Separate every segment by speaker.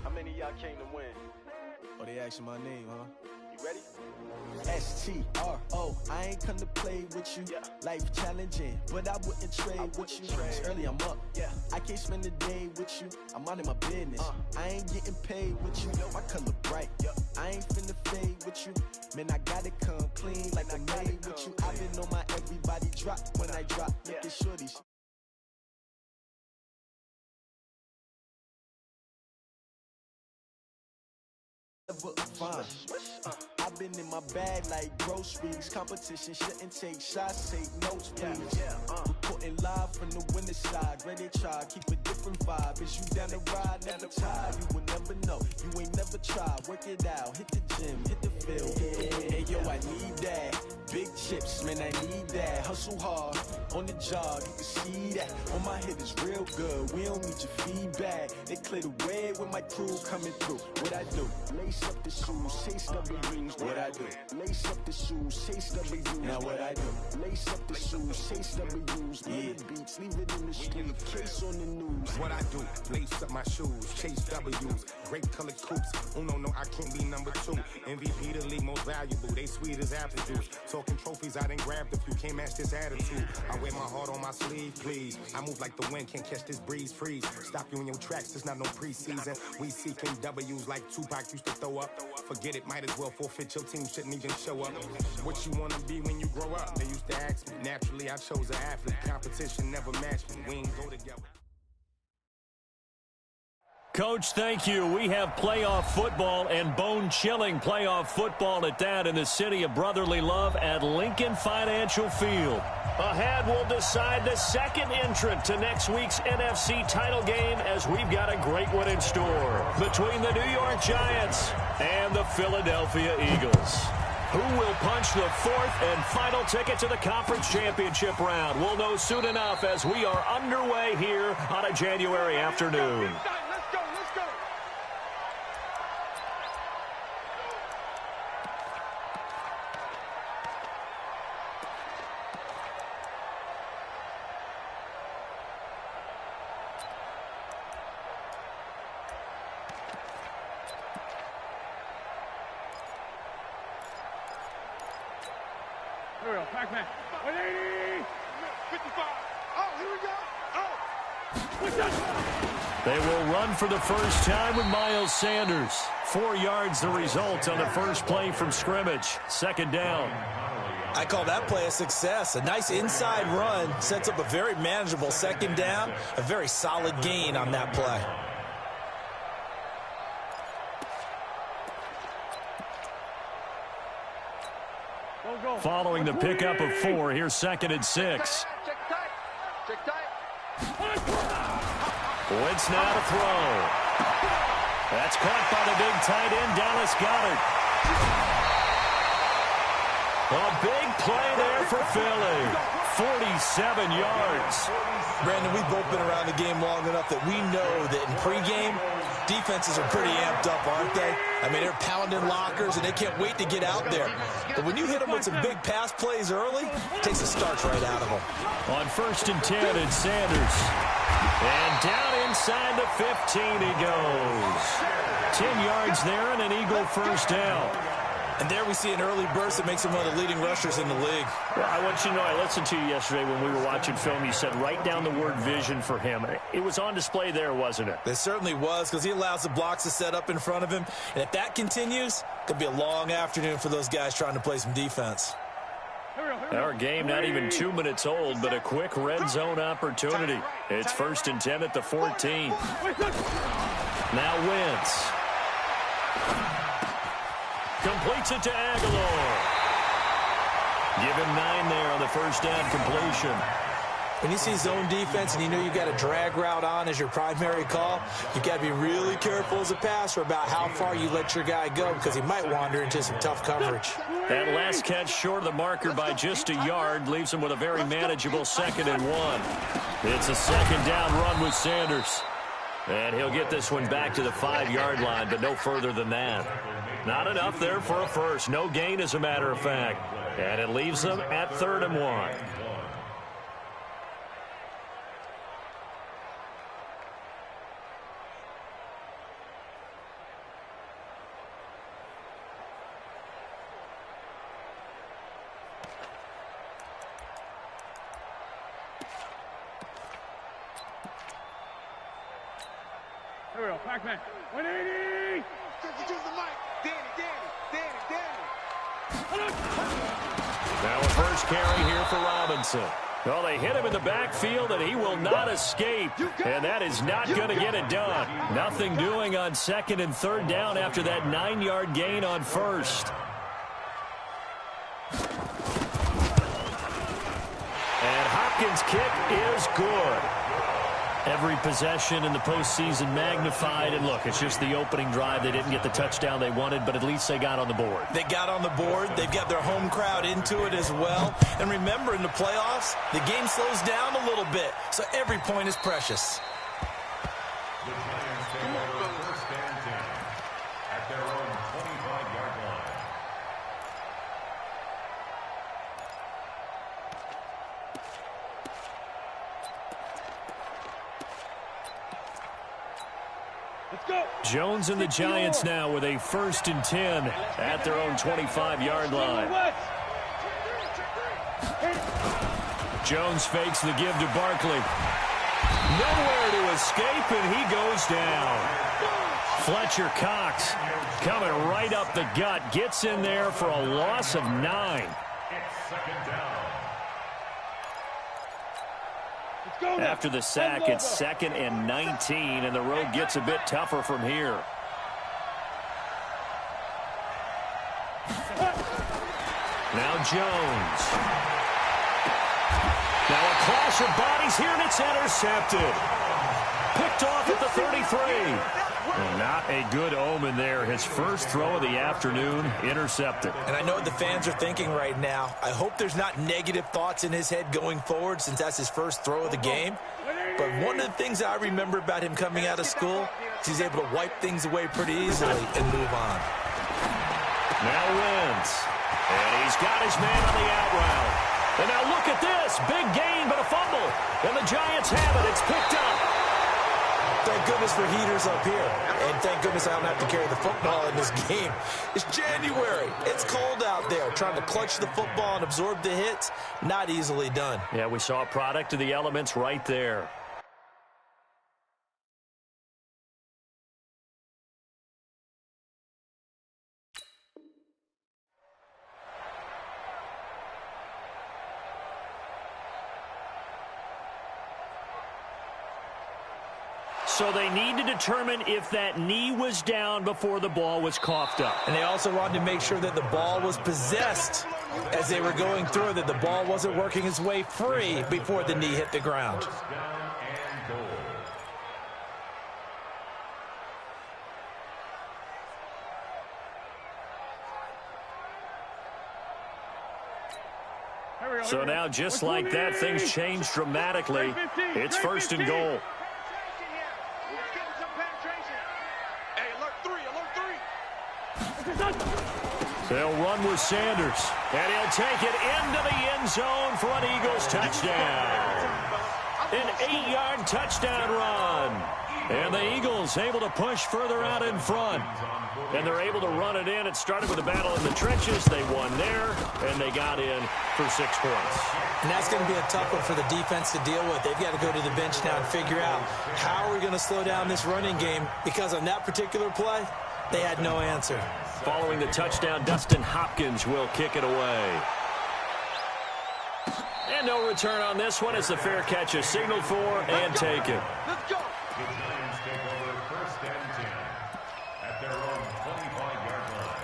Speaker 1: How many of y'all came to win?
Speaker 2: Oh, they asking my name, huh?
Speaker 1: You ready?
Speaker 2: S-T-R-O, I ain't come to play with you.
Speaker 1: Yeah.
Speaker 2: Life challenging, but I wouldn't trade with you. It's early, I'm up.
Speaker 1: Yeah.
Speaker 2: I can't spend the day with you. I'm minding my business. I ain't getting paid with you. My color bright. I ain't finna fade with you. Man, I gotta come clean like I'm made with you. I've been on my everybody drop when I drop. Look at shorties. Fine. I've been in my bag like groceries. Competition shouldn't take shots, take notes, please. Reporting live from the winter side. Ready to try, keep a different vibe. Is you down the ride? Never tired. You will never know. You ain't never tried. Work it out. Hit the gym, hit the field. Hey, yo, I need that. Big chips, man, I need that. Hustle hard on the job. You can see that. On my head is real good. We don't need your feedback. They clear the way with my crew coming through. What I do? Lace up the shoes, chase W's. What I do? Lace up the shoes, chase W's. Now what I do? Lace up the shoes, chase W's. Yeah, beats, leave it in the street. Case on the news.
Speaker 3: What I do? Lace up my shoes, chase W's. Great colored coops. Oh no, I can't be number 2. MVP the league most valuable. They sweet as apple juice. Talking trophies, I didn't grab the few. Can't match this attitude. I wear my heart on my sleeve, please. I move like the wind, can't catch this breeze. Freeze. Stop you in your tracks. There's not no preseason. We seeking W's like Tupac used to throw up. Forget it, might as well forfeit. Your team shouldn't even show up. What you wanna be when you grow up? They used to ask me. Naturally, I chose an athlete. Competition never matched me. We ain't go together.
Speaker 4: Coach, thank you. We have playoff football and bone-chilling playoff football at that in the city of brotherly love at Lincoln Financial Field. Ahead, we'll decide the second entrant to next week's NFC title game as we've got a great one in store between the New York Giants and the Philadelphia Eagles. Who will punch the fourth and final ticket to the conference championship round? We'll know soon enough as we are underway here on a January afternoon.
Speaker 5: Here we go, Pac-Man. 180! 55! Oh, here we go! Oh!
Speaker 4: They will run for the first time with Miles Sanders. 4 yards the result on the first play from scrimmage. Second down.
Speaker 6: I call that play a success. A nice inside run sets up a very manageable second down. A very solid gain on that play.
Speaker 4: Following the pickup of 4, here's 2nd and 6.
Speaker 1: Check tight.
Speaker 4: Wentz now to throw. That's caught by the big tight end, Dallas Goedert. A big play there for Philly. 47 yards.
Speaker 6: Brandon, we've both been around the game long enough that we know that in pregame, defenses are pretty amped up, aren't they? I mean, they're pounding lockers, and they can't wait to get out there. But when you hit them with some big pass plays early, it takes the starch right out of them.
Speaker 4: On 1st and 10, it's Sanders. And down inside the 15 he goes. 10 yards there and an Eagle first down.
Speaker 6: And there we see an early burst that makes him one of the leading rushers in the league.
Speaker 4: Well, I want you to know, I listened to you yesterday when we were watching film. You said write down the word vision for him. It was on display there, wasn't it?
Speaker 6: It certainly was, because he allows the blocks to set up in front of him. And if that continues, it could be a long afternoon for those guys trying to play some defense.
Speaker 4: Our game not even 2 minutes old, but a quick red zone opportunity. It's 1st and 10 at the 14. Now Wentz. Completes it to Aguilar. Give him 9 there on the first down completion.
Speaker 6: When you see zone defense and you know you've got a drag route on as your primary call, you've got to be really careful as a passer about how far you let your guy go because he might wander into some tough coverage.
Speaker 4: That last catch short of the marker by just a yard leaves him with a very manageable 2nd and 1. It's a 2nd down run with Sanders. And he'll get this one back to the 5-yard line, but no further than that. Not enough there for a first. No gain, as a matter of fact. And it leaves them at 3rd and 1.
Speaker 5: Here we go, Pac-Man. 180!
Speaker 1: To the mic. Danny.
Speaker 4: Now a first carry here for Robinson. Well, they hit him in the backfield, and he will not escape. And that is not going to get it done. Nothing doing on 2nd and 3rd down after that 9-yard gain on 1st. And Hopkins' kick is good. Every possession in the postseason magnified. And look, it's just the opening drive. They didn't get the touchdown they wanted, but at least they got on the board.
Speaker 6: They got on the board. They've got their home crowd into it as well. And remember, in the playoffs, the game slows down a little bit, so every point is precious.
Speaker 3: The Giants take over 1st and 10 at their own 25-yard line.
Speaker 5: Let's go.
Speaker 4: Jones and the Giants now with a 1st and 10 at their own 25-yard line. Jones fakes the give to Barkley. Nowhere to escape, and he goes down. Fletcher Cox coming right up the gut. Gets in there for a loss of 9.
Speaker 3: It's 2nd down.
Speaker 4: After the sack, it's 2nd and 19, and the road gets a bit tougher from here. Now Jones. Now a clash of bodies here, and it's intercepted. Picked off at the 33. Well, not a good omen there. His first throw of the afternoon, intercepted.
Speaker 6: And I know what the fans are thinking right now. I hope there's not negative thoughts in his head going forward since that's his first throw of the game. But one of the things I remember about him coming out of school is he's able to wipe things away pretty easily and move on.
Speaker 4: Now wins. And he's got his man on the out route. And now look at this. Big gain, but a fumble. And the Giants have it. It's picked up.
Speaker 6: Thank goodness for heaters up here. And thank goodness I don't have to carry the football in this game. It's January. It's cold out there. Trying to clutch the football and absorb the hits, not easily done.
Speaker 4: Yeah, we saw a product of the elements right there. So they need to determine if that knee was down before the ball was coughed up.
Speaker 6: And they also wanted to make sure that the ball was possessed as they were going through, that the ball wasn't working its way free before the knee hit the ground.
Speaker 4: So now, just like that, things change dramatically. It's 1st and goal. They'll run with Sanders, and he'll take it into the end zone for an Eagles touchdown. An 8-yard touchdown run. And the Eagles able to push further out in front. And they're able to run it in. It started with a battle in the trenches. They won there, and they got in for 6 points.
Speaker 6: And that's going to be a tough one for the defense to deal with. They've got to go to the bench now and figure out how are we going to slow down this running game, because on that particular play, they had no answer.
Speaker 4: Following the touchdown, Dustin Hopkins will kick it away. And no return on this one as the fair catch is signaled for and taken.
Speaker 1: Let's go.
Speaker 3: The Giants take over 1st and 10 at their own 25-yard line.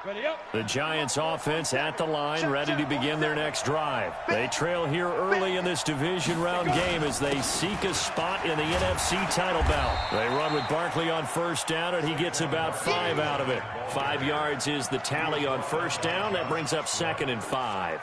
Speaker 5: Ready up.
Speaker 4: The Giants offense at the line, ready to begin their next drive. They trail here early in this division round game as they seek a spot in the NFC title bout. They run with Barkley on 1st down, and he gets about 5 out of it. 5 yards is the tally on 1st down. That brings up 2nd and 5.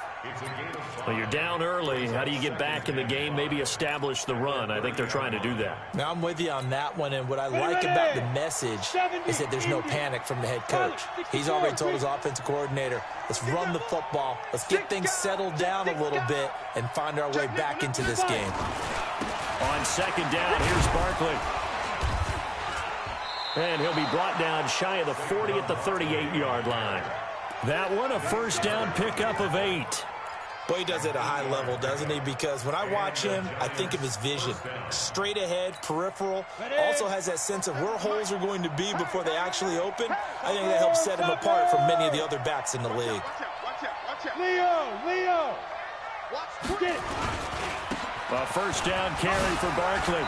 Speaker 4: Well, you're down early. How do you get back in the game, maybe establish the run? I think they're trying to do that.
Speaker 6: Now, I'm with you on that one, and what I like about the message is that there's no panic from the head coach. He's already told his offensive coordinator, let's run the football, let's get things settled down a little bit, and find our way back into this game.
Speaker 4: On second down, here's Barkley. And he'll be brought down shy of the 40 at the 38-yard line. That one, a first down pickup of 8.
Speaker 6: Boy, he does it at a high level, doesn't he? Because when I watch him, I think of his vision. Straight ahead, peripheral. Also has that sense of where holes are going to be before they actually open. I think that helps set him apart from many of the other backs in the league.
Speaker 5: Leo! Get it!
Speaker 4: A first down carry for Barkley.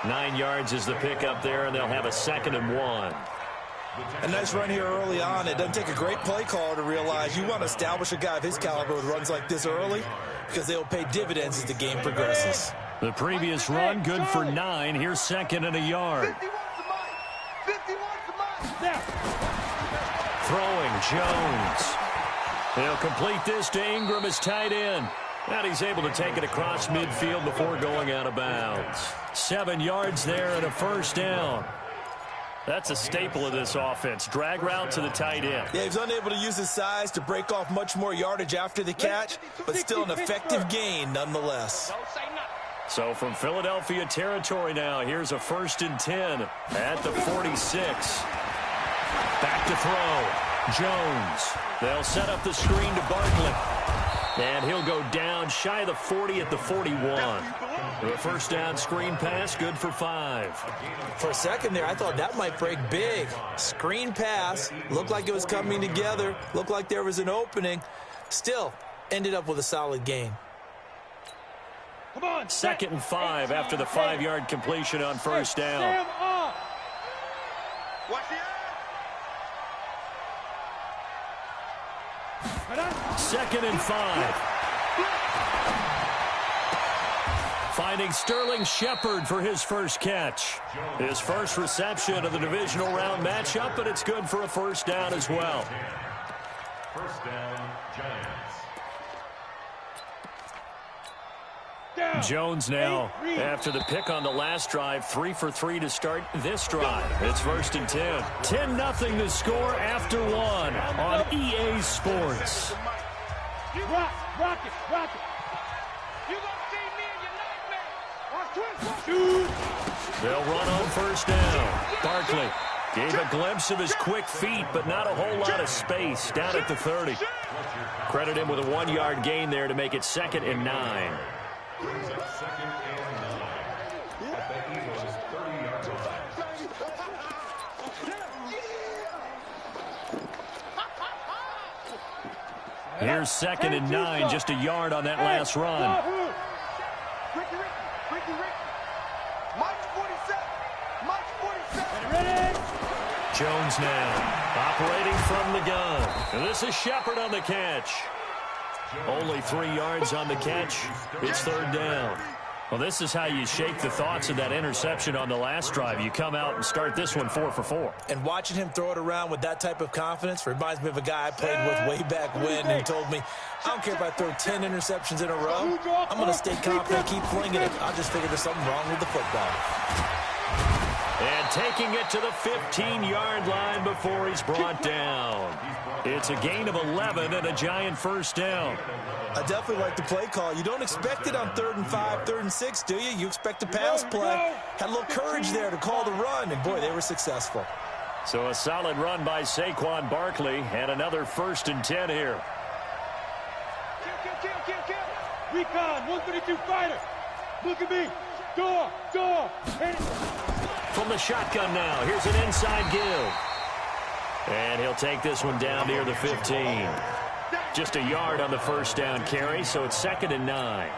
Speaker 4: 9 yards is the pickup there, and they'll have a 2nd and 1.
Speaker 6: A nice run here early on. It doesn't take a great play caller to realize you want to establish a guy of his caliber with runs like this early because they'll pay dividends as the game progresses.
Speaker 4: The previous run, good for 9. Here's 2nd and a yard. Throwing, Jones. He'll complete this to Ingram as tight end. And he's able to take it across midfield before going out of bounds. 7 yards there and a first down. That's a staple of this offense. Drag route to the tight end.
Speaker 6: Yeah, he's unable to use his size to break off much more yardage after the catch, but still an effective gain nonetheless.
Speaker 4: So from Philadelphia territory now, here's a 1st and 10 at the 46. Back to throw. Jones. They'll set up the screen to Barkley. And he'll go down shy of the 40 at the 41. The first down screen pass, good for 5.
Speaker 6: For a second there, I thought that might break big. Screen pass, looked like it was coming together, looked like there was an opening. Still, ended up with a solid gain.
Speaker 4: 2nd and 5 after the 5-yard completion on first down. Second and 5. Finding Sterling Shepard for his first catch. His first reception of the divisional round matchup, but it's good for a first down as well.
Speaker 5: First down, Giants.
Speaker 4: Jones now, after the pick on the last drive, 3 for 3 to start this drive. It's 1st and 10. 10-0 the score after 1 on EA Sports.
Speaker 5: Rock it. You gonna see me in your nightmare.
Speaker 4: They'll run on first down. Barkley gave a glimpse of his quick feet, but not a whole lot of space down at the 30. Credit him with a 1-yard gain there to make it 2nd and 9. Here's 2nd and 9, just a yard on that last run.
Speaker 1: Ricky. Mike 47.
Speaker 5: Ready?
Speaker 4: Jones now operating from the gun. And this is Shepard on the catch. Only 3 yards on the catch. It's 3rd down. Well, this is how you shake the thoughts of that interception on the last drive. You come out and start this one 4 for 4.
Speaker 6: And watching him throw it around with that type of confidence reminds me of a guy I played with way back when who told me, I don't care if I throw 10 interceptions in a row. I'm going to stay confident, keep flinging it. I just figured there's something wrong with the football.
Speaker 4: And taking it to the 15-yard line before he's brought down. It's a gain of 11 and a Giant first down.
Speaker 6: I definitely like the play call. You don't expect it on 3rd and 5, 3rd and 6, do you? You expect a pass play. Had a little courage there to call the run, and boy, they were successful.
Speaker 4: So a solid run by Saquon Barkley, and another 1st and 10 here.
Speaker 5: Kill. Recon, 132 fighter. Look at me. Door. Hit it.
Speaker 4: From the shotgun now, here's an inside give. And he'll take this one down near the 15. Just a yard on the first down carry, so it's 2nd and 9.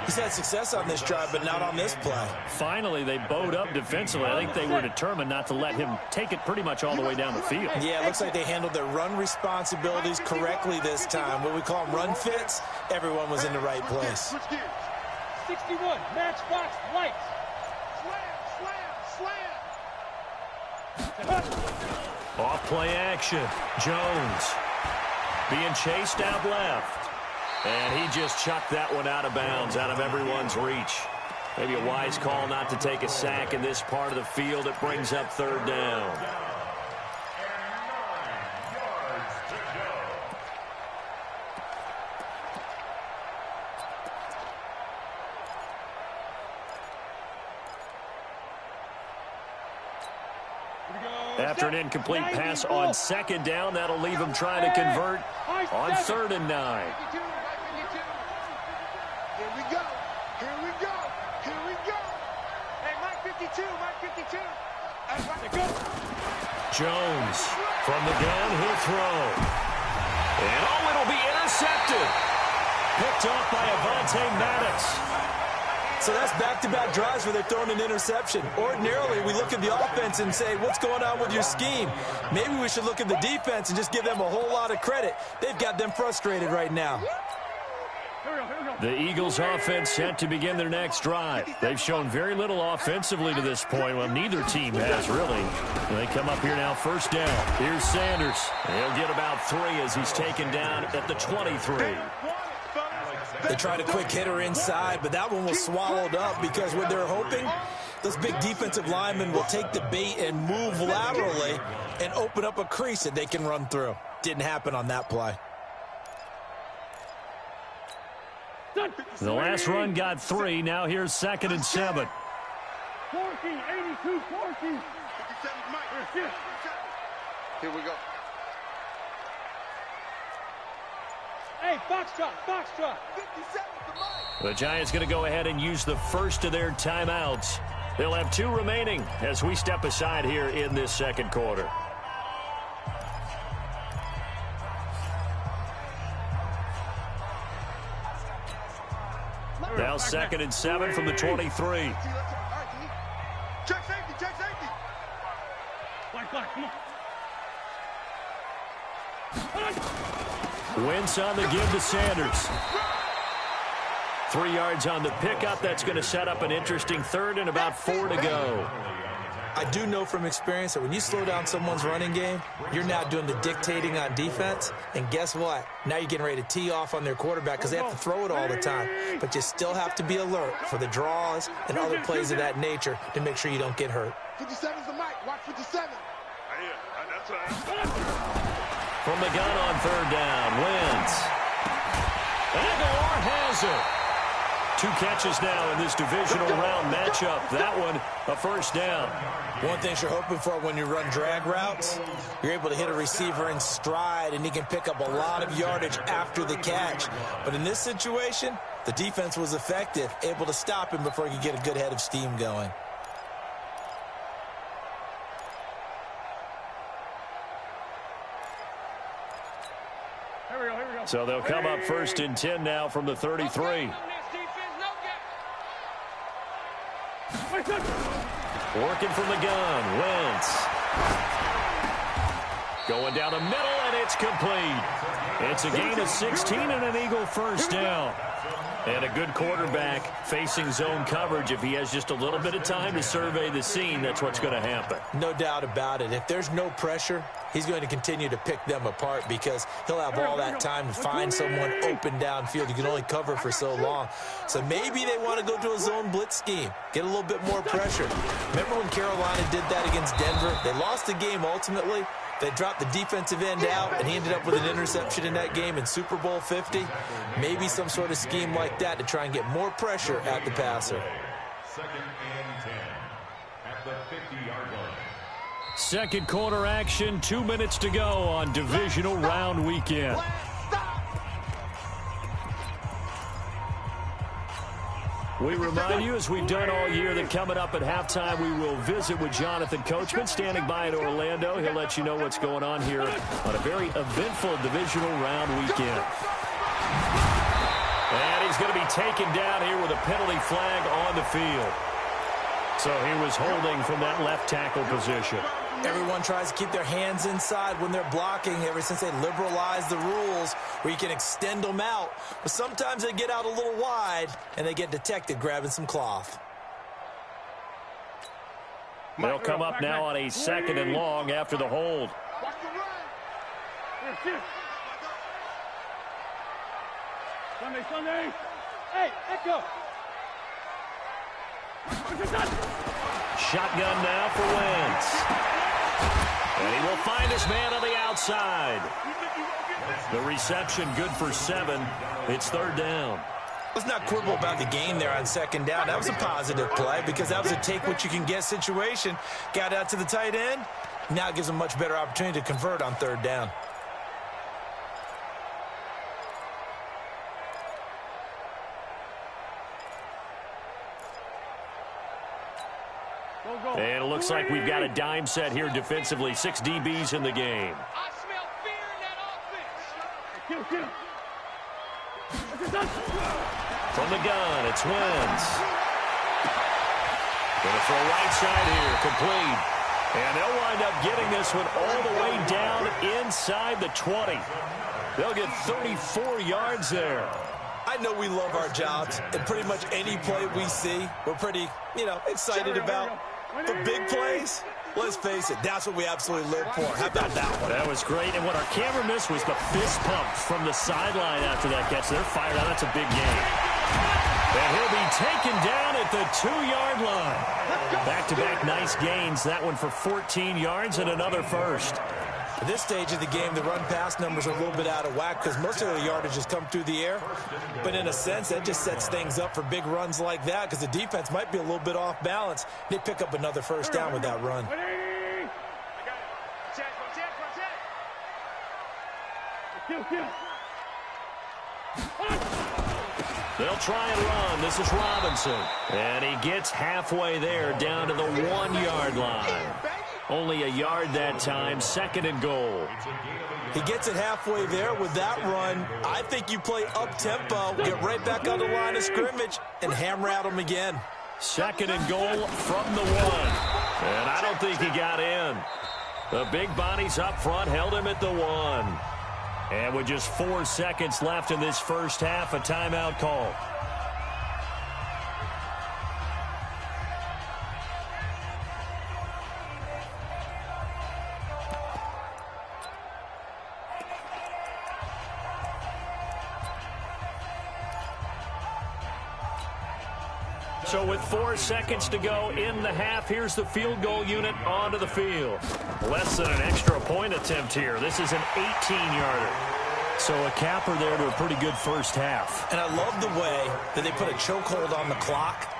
Speaker 6: He's had success on this drive, but not on this play.
Speaker 4: Finally, they bowed up defensively. I think they were determined not to let him take it pretty much all the way down the field.
Speaker 6: Yeah, it looks like they handled their run responsibilities correctly this time. What we call them run fits, everyone was in the right place.
Speaker 5: 61, matchbox lights. Slam.
Speaker 4: Off play action. Jones. being chased out left. And he just chucked that one out of bounds, out of everyone's reach. Maybe a wise call not to take a sack in this part of the field. It brings up third down. After an incomplete pass on second down, that'll leave him trying to convert on 3rd and 9.
Speaker 1: Here we go. Here we go. Here we go. Hey, Mike 52. Mike 52. That's right to go.
Speaker 4: Jones from the gun, he'll throw. And it'll be intercepted. Picked off by Avonte Maddox.
Speaker 6: So that's back-to-back drives where they're throwing an interception. Ordinarily, we look at the offense and say, what's going on with your scheme? Maybe we should look at the defense and just give them a whole lot of credit. They've got them frustrated right now.
Speaker 4: The Eagles offense set to begin their next drive. They've shown very little offensively to this point. Well, neither team has, really. They come up here now, first down. Here's Sanders. He'll get about 3 as he's taken down at the 23.
Speaker 6: They tried a quick hitter inside, but that one was swallowed up because what they're hoping, those big defensive linemen will take the bait and move laterally and open up a crease that they can run through. Didn't happen on that play.
Speaker 4: The last run got 3. Now here's 2nd and 7.
Speaker 5: 14, 82, 14.
Speaker 1: Here we go.
Speaker 5: Hey, Foxtrot, Foxtrot.
Speaker 1: 57 to Mike.
Speaker 4: The Giants going to go ahead and use the first of their timeouts. They'll have 2 remaining as we step aside here in this second quarter. Now 2nd and 7 from the 23.
Speaker 1: Check safety, check safety.
Speaker 5: Black, come on.
Speaker 4: Wentz on the give to Sanders. 3 yards on the pickup. That's going to set up an interesting 3rd and about 4 to go.
Speaker 6: I do know from experience that when you slow down someone's running game, you're now doing the dictating on defense. And guess what? Now you're getting ready to tee off on their quarterback because they have to throw it all the time. But you still have to be alert for the draws and other plays of that nature to make sure you don't get hurt.
Speaker 1: 57's the mic. Watch 57.
Speaker 4: From the gun on 3rd down, Wentz. Aguilar has it. 2 catches now in this divisional round matchup. That one, a first down.
Speaker 6: One thing you're hoping for when you run drag routes, you're able to hit a receiver in stride, and he can pick up a lot of yardage after the catch. But in this situation, the defense was effective, able to stop him before he could get a good head of steam going.
Speaker 4: So they'll come up 1st and 10 now from the 33. Working from the gun, Wentz. Going down the middle, and it's complete. It's a gain of 16 and an Eagle first down. And a good quarterback facing zone coverage. If he has just a little bit of time to survey the scene, that's what's going to happen.
Speaker 6: No doubt about it. If there's no pressure, he's going to continue to pick them apart because he'll have all that time to find someone open downfield. You can only cover for so long. So maybe they want to go to a zone blitz scheme, get a little bit more pressure. Remember when Carolina did that against Denver? They lost the game ultimately. They dropped the defensive end out, and he ended up with an interception in that game in Super Bowl 50. Maybe some sort of scheme like that to try and get more pressure at the passer.
Speaker 7: 2nd and 10 at the 50-yard line.
Speaker 4: Second quarter action, 2 minutes to go on divisional round weekend. We remind you, as we've done all year, that coming up at halftime, we will visit with Jonathan Coachman, standing by in Orlando. He'll let you know what's going on here on a very eventful divisional round weekend. And he's going to be taken down here with a penalty flag on the field. So he was holding from that left tackle position.
Speaker 6: Everyone tries to keep their hands inside when they're blocking ever since they liberalized the rules where you can extend them out. But sometimes they get out a little wide and they get detected grabbing some cloth.
Speaker 4: They'll come up now on a 2nd and long after the hold.
Speaker 5: Sunday. Hey, let go.
Speaker 4: Shotgun now for Wentz. And he will find his man on the outside. The reception good for 7. It's 3rd down.
Speaker 6: Let's not quibble about the gain there on 2nd down. That was a positive play because that was a take-what-you-can-get situation. Got out to the tight end. Now it gives him a much better opportunity to convert on 3rd down.
Speaker 4: And it looks like we've got a dime set here defensively. 6 DBs in the game.
Speaker 1: I smell fear in that offense.
Speaker 5: Get him.
Speaker 4: From the gun, it's Wentz. Gonna throw right side here, complete. And they'll wind up getting this one all the way down inside the 20. They'll get 34 yards there.
Speaker 6: I know we love our jobs, and pretty much any play we see, we're pretty, excited about. But big plays, let's face it, that's what we absolutely live for. How about that one?
Speaker 4: That was great, and what our camera missed was the fist pump from the sideline after that catch. They're fired out. That's a big game. And he'll be taken down at the 2-yard line. Back-to-back nice gains. That one for 14 yards and another first.
Speaker 6: At this stage of the game, the run-pass numbers are a little bit out of whack because most of the yardage has come through the air. But in a sense, that just sets things up for big runs like that because the defense might be a little bit off balance. They pick up another first down with that run.
Speaker 4: They'll try and run. This is Robinson. And he gets halfway there down to the 1-yard line. Only a yard that time, 2nd and goal.
Speaker 6: He gets it halfway there with that run. I think you play up-tempo, get right back on the line of scrimmage, and hammer at him again.
Speaker 4: 2nd and goal from the 1. And I don't think he got in. The big bodies up front held him at the 1. And with just 4 seconds left in this first half, a timeout call. So with 4 seconds to go in the half, here's the field goal unit onto the field. Less than an extra point attempt here. This is an 18-yarder. So a capper there to a pretty good first half.
Speaker 6: And I love the way that they put a chokehold on the clock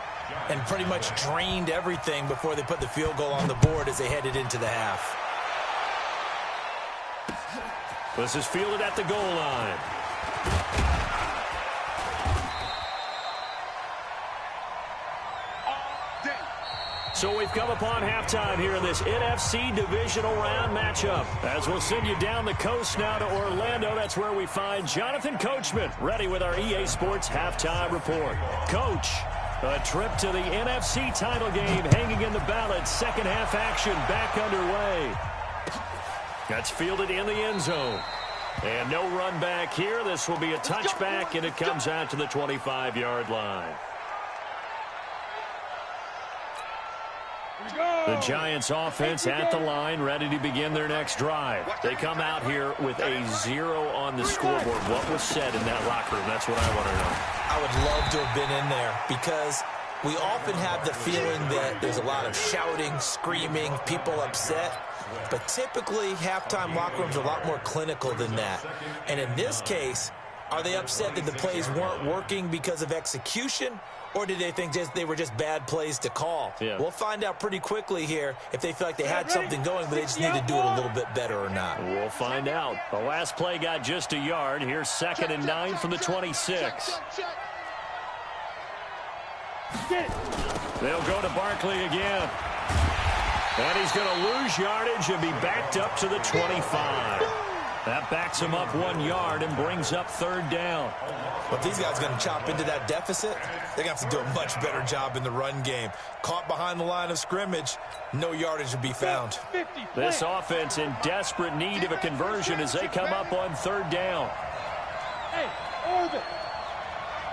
Speaker 6: and pretty much drained everything before they put the field goal on the board as they headed into the half.
Speaker 4: This is fielded at the goal line. So we've come upon halftime here in this NFC divisional round matchup. As we'll send you down the coast now to Orlando, that's where we find Jonathan Coachman ready with our EA Sports halftime report. Coach, a trip to the NFC title game hanging in the balance. Second half action back underway. That's fielded in the end zone. And no run back here. This will be a touchback, and it comes out to the 25-yard line. The Giants offense at the line, ready to begin their next drive. They come out here with a 0 on the scoreboard. What was said in that locker room? That's what I want to know.
Speaker 6: I would love to have been in there because we often have the feeling that there's a lot of shouting, screaming, people upset. But typically, halftime locker rooms are a lot more clinical than that. And in this case, are they upset that the plays weren't working because of execution? Or did they think they were just bad plays to call?
Speaker 4: Yeah.
Speaker 6: We'll find out pretty quickly here if they feel like they had something going, but they just need to do it a little bit better or not.
Speaker 4: We'll find out. The last play got just a yard. Here's 2nd and 9 from the 26. They'll go to Barkley again. And he's going to lose yardage and be backed up to the 25. That backs him up 1 yard and brings up 3rd down.
Speaker 6: But these guys are going to chop into that deficit. They're going to have to do a much better job in the run game. Caught behind the line of scrimmage, no yardage to be found.
Speaker 4: This offense in desperate need of a conversion as they come up on 3rd down.
Speaker 5: Hey, orbit.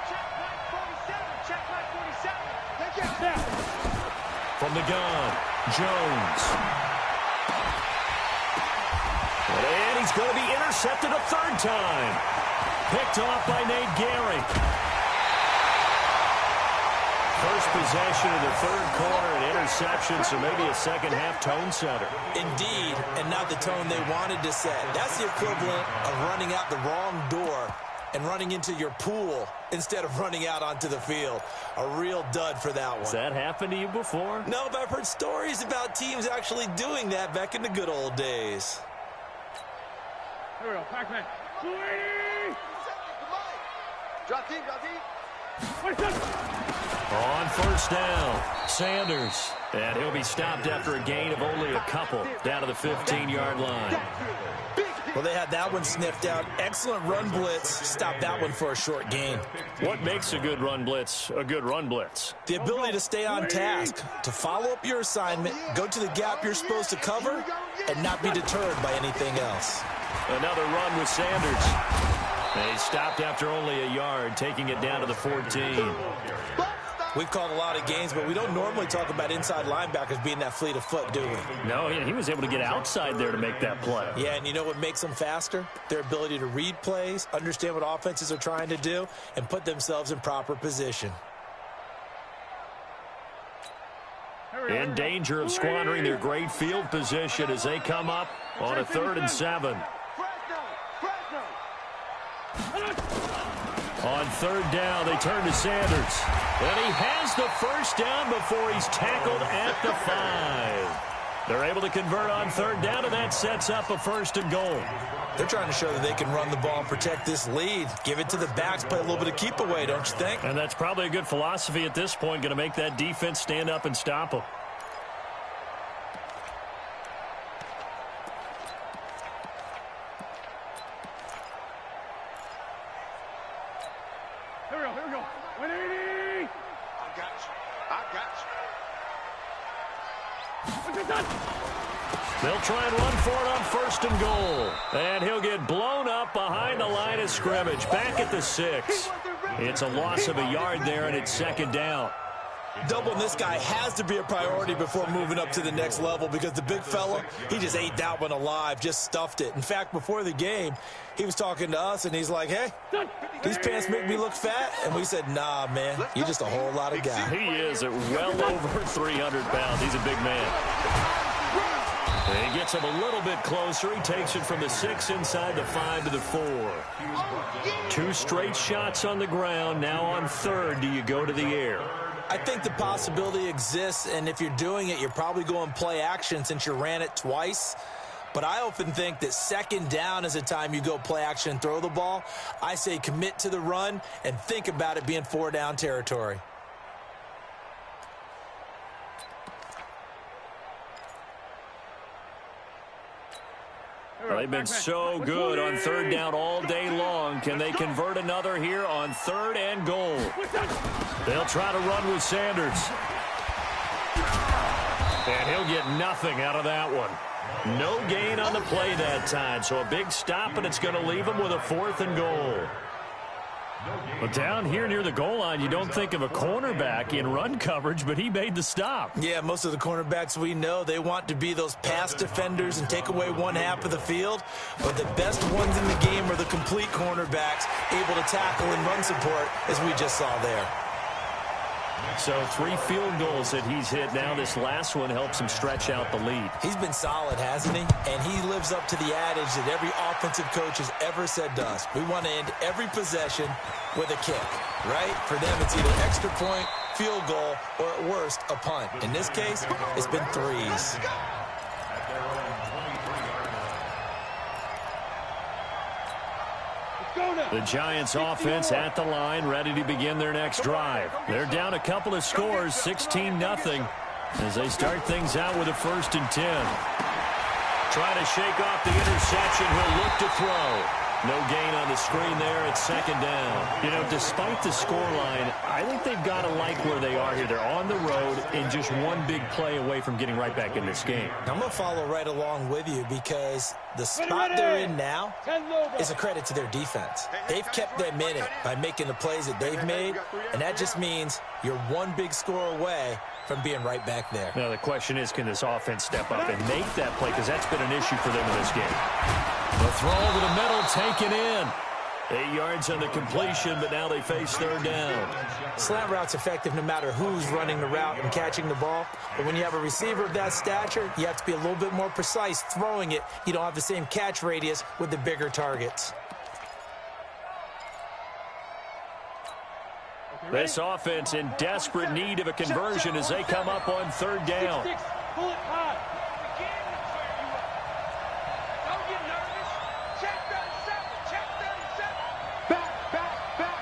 Speaker 1: Check my 47. Check my 47.
Speaker 4: From the gun, Jones. And he's going to be intercepted a 3rd time. Picked off by Nate Gehring. First possession of the third quarter, an interception, so maybe a second-half tone setter.
Speaker 6: Indeed, and not the tone they wanted to set. That's the equivalent of running out the wrong door and running into your pool instead of running out onto the field. A real dud for that one.
Speaker 4: Has that happened to you before?
Speaker 6: No, but I've heard stories about teams actually doing that back in the good old days.
Speaker 5: Here we go, Pac-Man.
Speaker 1: Drop deep, drop deep.
Speaker 4: On first down, Sanders. And he'll be stopped after a gain of only a couple down to the 15-yard line.
Speaker 6: Well, they had that one sniffed out. Excellent run blitz. Stopped that one for a short gain.
Speaker 4: What makes a good run blitz a good run blitz?
Speaker 6: The ability to stay on task, to follow up your assignment, go to the gap you're supposed to cover, and not be deterred by anything else.
Speaker 4: Another run with Sanders. They stopped after only a yard, taking it down to the 14.
Speaker 6: We've called a lot of games, but we don't normally talk about inside linebackers being that fleet of foot, do we?
Speaker 4: No, he was able to get outside there to make that play.
Speaker 6: Yeah, and you know what makes them faster? Their ability to read plays, understand what offenses are trying to do, and put themselves in proper position.
Speaker 4: In danger of squandering their great field position as they come up on a 3rd and 7. On 3rd down, they turn to Sanders. And he has the first down before he's tackled at the 5. They're able to convert on 3rd down, and that sets up a 1st and goal.
Speaker 6: They're trying to show that they can run the ball and protect this lead. Give it to the backs, play a little bit of keep away, don't you think?
Speaker 4: And that's probably a good philosophy at this point, going to make that defense stand up and stop them. They'll try and run for it on 1st and goal. And he'll get blown up behind the line of scrimmage, back at the 6. It's a loss of a yard there, and it's 2nd down.
Speaker 6: Doubling this guy has to be a priority before moving up to the next level because the big fella, he just ate that one alive, just stuffed it. In fact, before the game, he was talking to us, and he's like, hey, these pants make me look fat. And we said, nah, man, you're just a whole lot of guy.
Speaker 4: He is at well over 300 pounds. He's a big man. And he gets him a little bit closer. He takes it from the 6 inside the 5 to the 4. 2 straight shots on the ground. Now on 3rd, do you go to the air?
Speaker 6: I think the possibility exists, and if you're doing it, you're probably going play action since you ran it twice. But I often think that 2nd down is the time you go play action and throw the ball. I say commit to the run and think about it being 4-down territory.
Speaker 4: They've been so good on 3rd down all day long. Can they convert another here on 3rd and goal? They'll try to run with Sanders. And he'll get nothing out of that one. No gain on the play that time. So a big stop, and it's going to leave him with a 4th and goal. But down here near the goal line, you don't think of a cornerback in run coverage, but he made the stop.
Speaker 6: Yeah, most of the cornerbacks we know, they want to be those pass defenders and take away one half of the field. But the best ones in the game are the complete cornerbacks, able to tackle and run support, as we just saw there.
Speaker 4: So 3 field goals that he's hit now. This last one helps him stretch out the lead.
Speaker 6: He's been solid, hasn't he? And he lives up to the adage that every offensive coach has ever said to us. We want to end every possession with a kick, right? For them, it's either extra point, field goal, or at worst, a punt. In this case, it's been 3s.
Speaker 4: The Giants offense at the line, ready to begin their next drive. They're down a couple of scores, 16-0, as they start things out with a 1st and 10. Trying to shake off the interception. He'll look to throw. No gain on the screen there at 2nd down. You know, despite the scoreline, I think they've got to like where they are here. They're on the road and just one big play away from getting right back in this game.
Speaker 6: I'm going to follow right along with you because the spot they're in now is a credit to their defense. They've kept them in it by making the plays that they've made, and that just means you're one big score away from being right back there.
Speaker 4: Now, the question is, can this offense step up and make that play? Because that's been an issue for them in this game. The throw over the middle, taken in. 8 yards on the completion, but now they face third down.
Speaker 8: Slant route's effective no matter who's running the route and catching the ball. But when you have a receiver of that stature, you have to be a little bit more precise throwing it. You don't have the same catch radius with the bigger targets.
Speaker 4: This offense in desperate need of a conversion as they come up on third down.
Speaker 5: Pull it high.
Speaker 1: Don't get nervous. Check 37. Check 37. Back.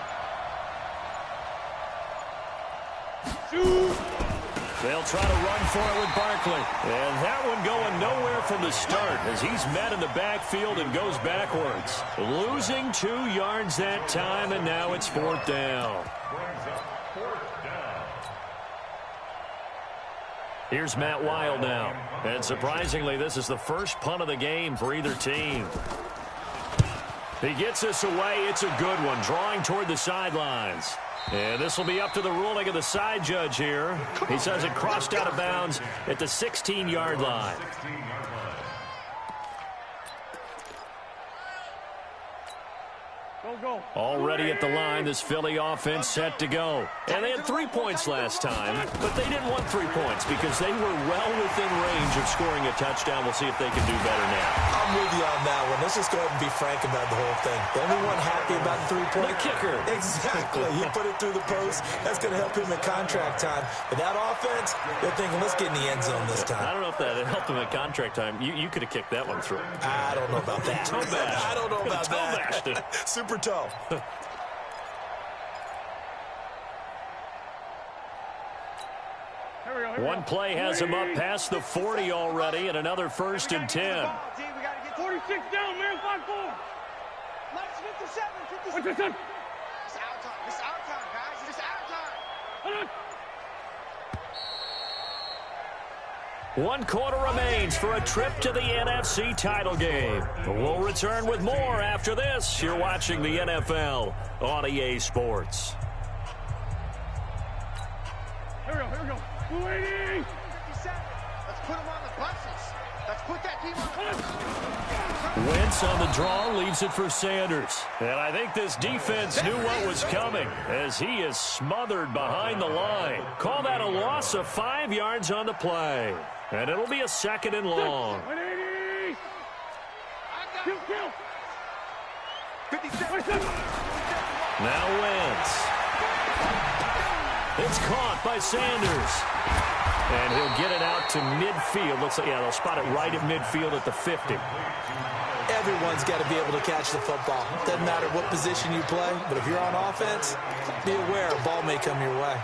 Speaker 5: Shoot.
Speaker 4: They'll try to run for it with Barkley. And that one going nowhere from the start as he's met in the backfield and goes backwards. Losing 2 yards that time, and now it's fourth down. Here's Matt Wild now. And surprisingly, this is the first punt of the game for either team. He gets this away. It's a good one, drawing toward the sidelines. And this will be up to the ruling of the side judge here. He says it crossed out of bounds at the 16-yard line.
Speaker 5: Go.
Speaker 4: Already at the line, this Philly offense set to go. And they had 3 points last time, but they didn't want 3 points because they were well within range of scoring a touchdown. We'll see if they can do better now.
Speaker 8: I'm with you on that one. Let's just go ahead and be frank about the whole thing. The only one happy about the 3-point.
Speaker 4: The kicker.
Speaker 8: Exactly. He put it through the post. That's going to help him in contract time. But that offense, they're thinking, let's get in the end zone this time.
Speaker 4: I don't know if that helped him at contract time. You could have kicked that one through.
Speaker 8: I don't know about that.
Speaker 4: Toe bash.
Speaker 8: I don't know about
Speaker 4: Toe
Speaker 8: that.
Speaker 4: bashed it.
Speaker 8: Super toe.
Speaker 4: One play has him up past the 40 already, and another 1st and 10.
Speaker 5: 46 down, man. 5-4.
Speaker 1: Minus 57. 57.
Speaker 5: What's this?
Speaker 1: It's out time. It's out time, guys. It's out time.
Speaker 5: Hold on.
Speaker 4: 1 quarter remains for a trip to the NFC title game. We'll return with more after this. You're watching the NFL on EA Sports.
Speaker 5: Here we go. 280.
Speaker 1: 57. Let's put them on the buses. Let's put that team on the buses.
Speaker 4: Wentz on the draw, leaves it for Sanders. And I think this defense knew what was coming as he is smothered behind the line. Call that a loss of 5 yards on the play. And it'll be a 2nd and long.
Speaker 5: 180. Kill.
Speaker 1: 57.
Speaker 4: Now Wentz. It's caught by Sanders. And he'll get it out to midfield. Looks like, they'll spot it right at midfield at the 50.
Speaker 8: Everyone's got to be able to catch the football. Doesn't matter what position you play, but if you're on offense, be aware a ball may come your way.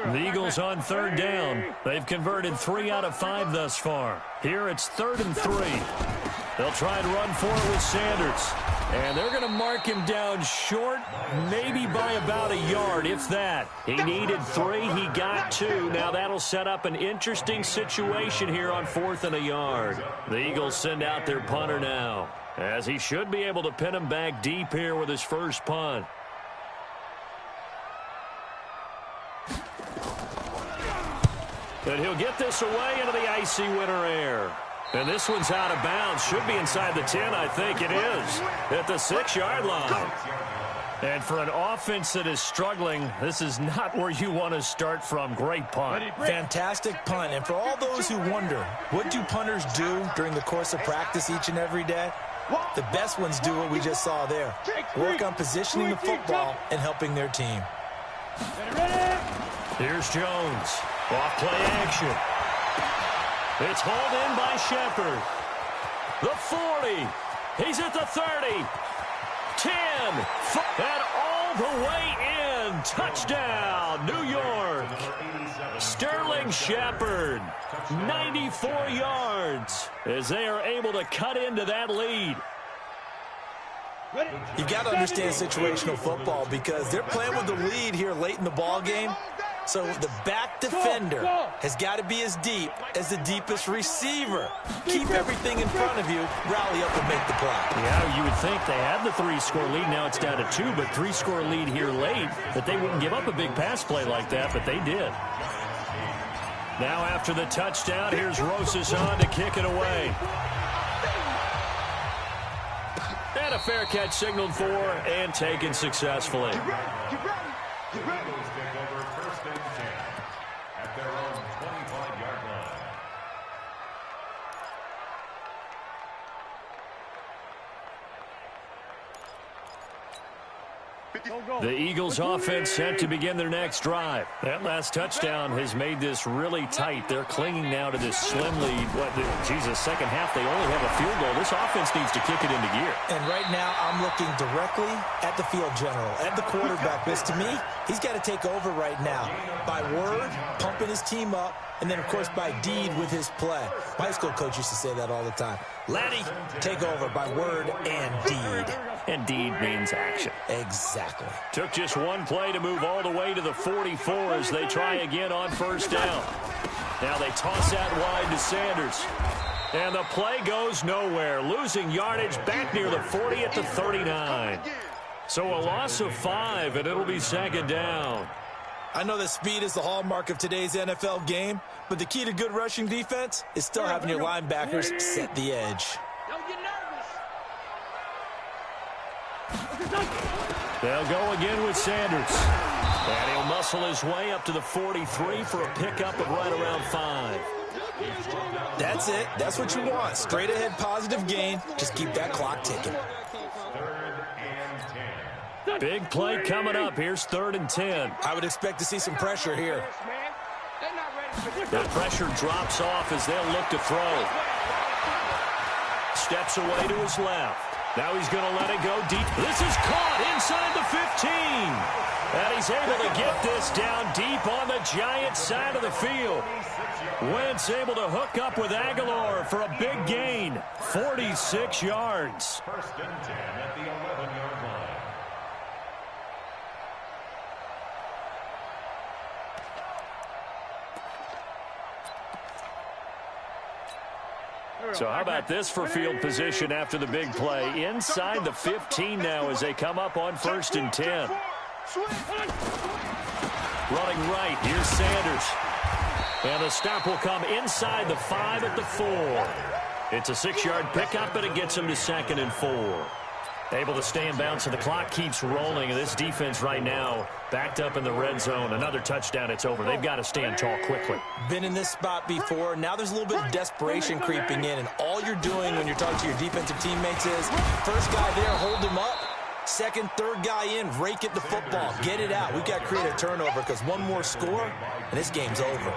Speaker 4: The Eagles on third down. They've converted 3 out of 5 thus far. Here it's 3rd and 3. They'll try and run for it with Sanders. And they're going to mark him down short, maybe by about a yard, if that. He needed 3. He got 2. Now that'll set up an interesting situation here on 4th and a yard. The Eagles send out their punter now, as he should be able to pin him back deep here with his first punt. And he'll get this away into the icy winter air. And this one's out of bounds. Should be inside the 10, I think it is. At the 6-yard line. And for an offense that is struggling, this is not where you want to start from. Great punt.
Speaker 8: Fantastic punt. And for all those who wonder, what do punters do during the course of practice each and every day? The best ones do what we just saw there. Work on positioning the football and helping their team.
Speaker 4: Here's Jones. Off play action. It's hauled in by Shepard. The 40. He's at the 30. 10. And all the way in. Touchdown, New York. Sterling Shepard. 94 yards as they are able to cut into that lead.
Speaker 8: You've got to understand situational football because they're playing with the lead here late in the ball game. So the back defender has got to be as deep as the deepest receiver. Keep everything in front of you, rally up and make the play.
Speaker 4: Yeah, you would think they had the 3-score lead. Now it's down to 2, but 3-score lead here late, that they wouldn't give up a big pass play like that, but they did. Now after the touchdown, here's Rosas on to kick it away. And a fair catch signaled for and taken successfully.
Speaker 7: Eagles take over first and 10 at their own 25-yard line.
Speaker 4: The Eagles offense set to begin their next drive. That last touchdown has made this really tight. They're clinging now to this slim lead. Second half, they only have a field goal. This offense needs to kick it into gear.
Speaker 8: And right now, I'm looking directly at the field general, at the quarterback. Because to me, he's got to take over right now. By word, pumping his team up, and then, of course, by deed with his play. My high school coach used to say that all the time. Laddie, take over by word and deed.
Speaker 4: And deed means action.
Speaker 8: Exactly.
Speaker 4: Took just one play to move all the way to the 44 as they try again on first down. Now they toss that wide to Sanders. And the play goes nowhere. Losing yardage back near the 40 at the 39. So a loss of 5, and it'll be second down.
Speaker 8: I know that speed is the hallmark of today's NFL game, but the key to good rushing defense is still having your linebackers set the edge.
Speaker 1: Don't get nervous.
Speaker 4: They'll go again with Sanders. And he'll muscle his way up to the 43 for a pickup of right around 5.
Speaker 8: That's it. That's what you want. Straight ahead positive gain. Just keep that clock ticking.
Speaker 4: Big play coming up. Here's 3rd and 10.
Speaker 8: I would expect to see some pressure here.
Speaker 4: The pressure drops off as they'll look to throw. Steps away to his left. Now he's going to let it go deep. This is caught inside the 15. And he's able to get this down deep on the Giants side of the field. Wentz able to hook up with Aguilar for a big gain. 46 yards.
Speaker 7: 1st and 10 at the 11-yard line.
Speaker 4: So how about this for field position after the big play? Inside the 15 now as they come up on 1st and 10. Running right, here's Sanders. And the stop will come inside the 5 at the 4. It's a 6-yard pickup, but it gets him to 2nd and 4. Able to stay in bounds, so the clock keeps rolling. And this defense right now backed up in the red zone. Another touchdown, it's over. They've got to stand tall quickly.
Speaker 8: Been in this spot before. Now there's a little bit of desperation creeping in. And all you're doing when you're talking to your defensive teammates is, first guy there, hold him up. Second, third guy in, rake at the football. Get it out. We've got to create a turnover because one more score, and this game's over.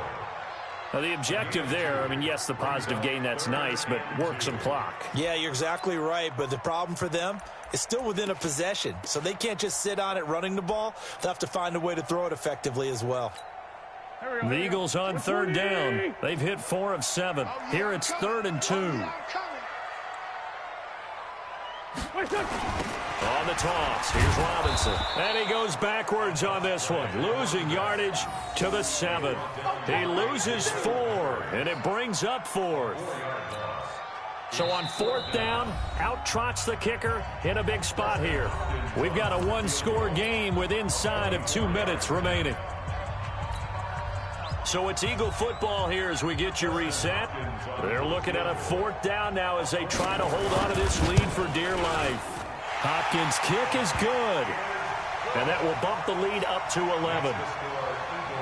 Speaker 4: Now, the objective there, I mean, yes, the positive gain, that's nice, but work some clock.
Speaker 8: Yeah, you're exactly right, but the problem for them is still within a possession, so they can't just sit on it running the ball. They'll have to find a way to throw it effectively as well.
Speaker 4: The Eagles on 3rd down. They've hit 4 of 7. Here it's 3rd and 2. On the toss, here's Robinson. And he goes backwards on this one. Losing yardage to the 7. He loses 4, and it brings up 4th. So on 4th down, out trots the kicker in a big spot here. We've got a 1-score game with inside of 2 minutes remaining. So it's Eagle football here as we get you reset. They're looking at a 4th down now as they try to hold on to this lead for dear life. Hopkins' kick is good. And that will bump the lead up to 11.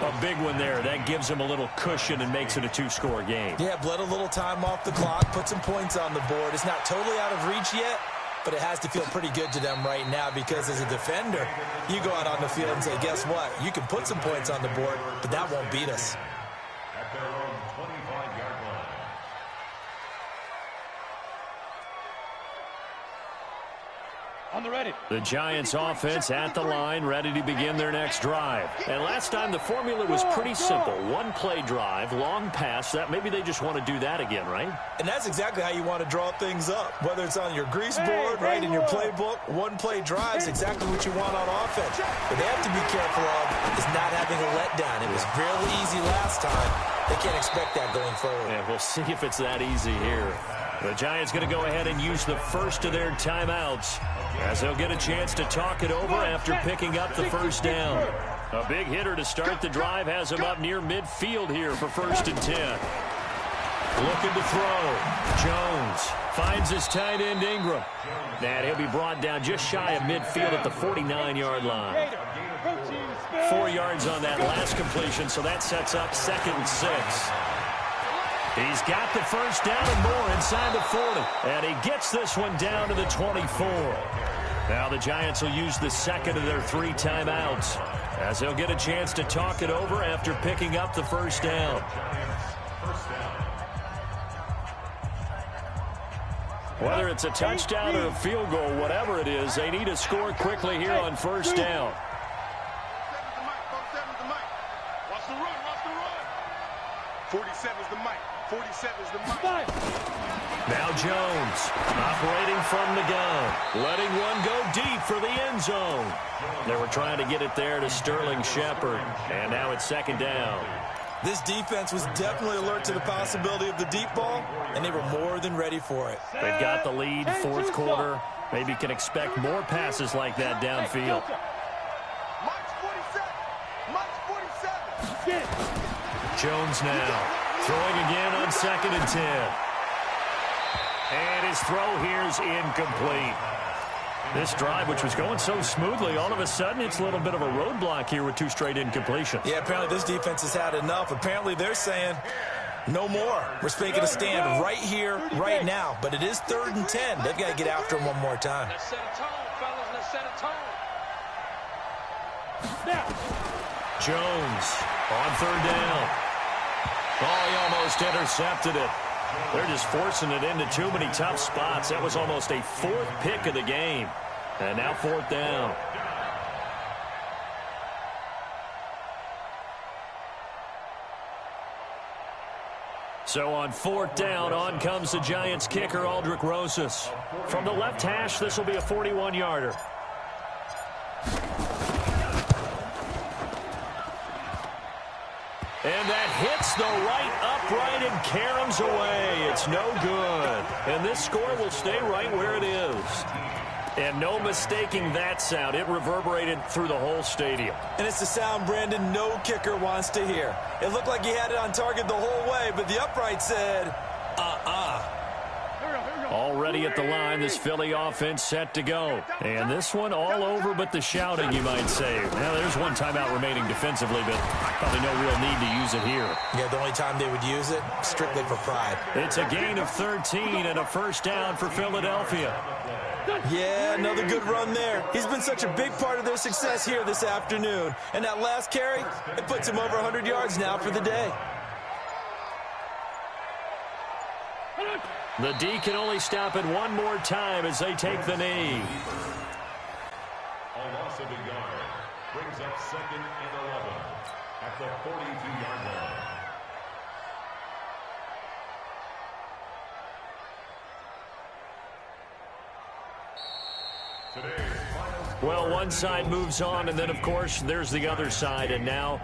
Speaker 4: A big one there. That gives them a little cushion and makes it a 2-score game.
Speaker 8: Yeah, bled a little time off the clock, put some points on the board. It's not totally out of reach yet, but it has to feel pretty good to them right now because as a defender, you go out on the field and say, guess what? You can put some points on the board, but that won't beat us.
Speaker 7: At their own 25-yard line.
Speaker 5: On the ready.
Speaker 4: The Giants offense at the line, ready to begin their next drive. And last time the formula was pretty simple. 1-play drive, long pass. That maybe they just want to do that again, right?
Speaker 8: And that's exactly how you want to draw things up. Whether it's on your grease board, right, in your playbook, 1-play drive is exactly what you want on offense. What they have to be careful of is not having a letdown. It was fairly easy last time. They can't expect that going forward.
Speaker 4: And we'll see if it's that easy here. The Giants going to go ahead and use the first of their timeouts as they'll get a chance to talk it over after picking up the 1st down. A big hitter to start the drive has him up near midfield here for 1st and 10. Looking to throw. Jones finds his tight end Ingram. And he'll be brought down just shy of midfield at the 49-yard line. 4 yards on that last completion, so that sets up 2nd and 6. He's got the first down and more inside the 40. And he gets this one down to the 24. Now the Giants will use the second of their 3 timeouts, as they'll get a chance to talk it over after picking up the first down. Whether it's a touchdown or a field goal, whatever it is, they need to score quickly here on 1st down.
Speaker 1: Watch the run, watch the run. 47's the mic. 47's the mic.
Speaker 4: Now Jones operating from the gun, letting one go deep for the end zone. They were trying to get it there to Sterling Shepard, and now it's 2nd down.
Speaker 8: This defense was definitely alert to the possibility of the deep ball, and they were more than ready for it.
Speaker 4: They've got the lead, 4th quarter. Maybe can expect more passes like that downfield.
Speaker 1: Mike's 47. Mike's 47.
Speaker 4: Jones now throwing again on 2nd and 10. And his throw here is incomplete. This drive, which was going so smoothly, all of a sudden it's a little bit of a roadblock here with 2 straight incompletions.
Speaker 8: Yeah, apparently this defense has had enough. Apparently they're saying, no more. We're making a stand right here, right now. But it is 3rd and 10. They've got to get after him one more time.
Speaker 1: Let's set a tone, fellas. Let's set a tone.
Speaker 4: Jones on 3rd down. Oh, he almost intercepted it. They're just forcing it into too many tough spots. That was almost a 4th pick of the game. And now 4th down. So on 4th down, on comes the Giants kicker, Aldrick Rosas. From the left hash, this will be a 41-yarder. And that hits the right upright and caroms away. It's no good. And this score will stay right where it is. And no mistaking that sound. It reverberated through the whole stadium.
Speaker 8: And it's the sound, Brandon, no kicker wants to hear. It looked like he had it on target the whole way, but the upright said,
Speaker 4: Already at the line, this Philly offense set to go. And this one all over but the shouting, you might say. Now, there's one timeout remaining defensively, but probably no real need to use it here.
Speaker 8: Yeah, the only time they would use it, strictly for pride.
Speaker 4: It's a gain of 13 and a 1st down for Philadelphia.
Speaker 8: Yeah, another good run there. He's been such a big part of their success here this afternoon. And that last carry, it puts him over 100 yards now for the day.
Speaker 4: The D can only stop it one more time as they take the knee.
Speaker 7: A loss of a yard brings up 2nd and 11 at the 42-yard line.
Speaker 4: Well, one side moves on, and then, of course, there's the other side. And now